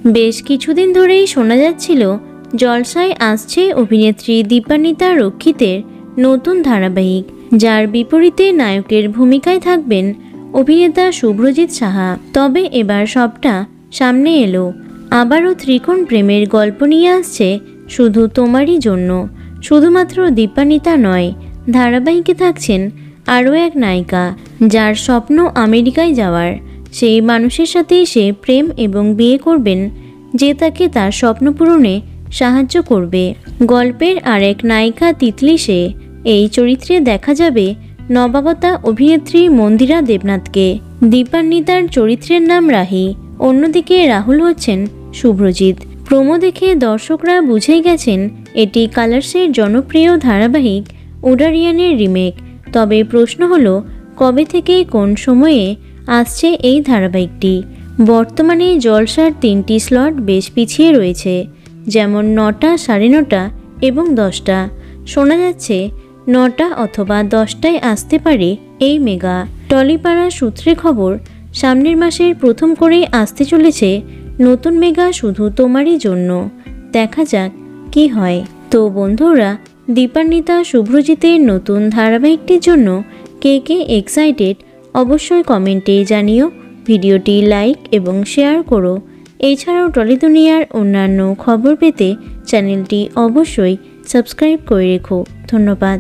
বেশ কিছুদিন ধরেই শোনা যাচ্ছিল জলসায় আসছে অভিনেত্রী দীপান্বিতা রক্ষিতের নতুন ধারাবাহিক, যার বিপরীতে নায়কের ভূমিকায় থাকবেন অভিনেতা শুভ্রজিৎ সাহা। তবে এবার সবটা সামনে এলো। আবারও ত্রিকোণ প্রেমের গল্প নিয়ে আসছে শুধু তোমারই জন্য। শুধুমাত্র দীপান্বিতা নয়, ধারাবাহিকে থাকছেন আরও এক নায়িকা, যার স্বপ্ন আমেরিকায় যাওয়ার। সেই মানুষের সাথে সে প্রেম এবং বিয়ে করবেন, যে তাকে তার স্বপ্ন পূরণে সাহায্য করবে। গল্পের আরেক নায়িকা তিতলি সে। এই চরিত্রে দেখা যাবে নবাগতা অভিনেত্রী মন্দিরা দেবনাথকে। দীপান্বিতার চরিত্রের নাম রাহি, অন্যদিকে রাহুল হচ্ছেন শুভ্রজিৎ। প্রোমো দেখে দর্শকরা বুঝেই গেছেন এটি কালার্সের জনপ্রিয় ধারাবাহিক উডারিয়ানের রিমেক। তবে প্রশ্ন হলো, কবে থেকে কোন সময়ে আসছে এই ধারাবাহিকটি? বর্তমানে জলসার 3টি স্লট বেশ পিছিয়ে রয়েছে, যেমন 9টা, 9:30 এবং 10টা। শোনা যাচ্ছে 9টা অথবা 10টায় আসতে পারে এই মেগা। টলিপাড়া সূত্রে খবর, সামনের মাসের প্রথম করেই আসতে চলেছে নতুন মেগা শুধু তোমারই জন্য। দেখা যাক কি হয়। তো বন্ধুরা, দীপান্বিতা শুভ্রজিতের নতুন ধারাবাহিকটির জন্য কে কে এক্সাইটেড অবশ্যই কমেন্টে জানিও। ভিডিওটি লাইক এবং শেয়ার করো। এছাড়াও টলি দুনিয়ার অন্যান্য খবর পেতে চ্যানেলটি অবশ্যই সাবস্ক্রাইব করে রেখো। ধন্যবাদ।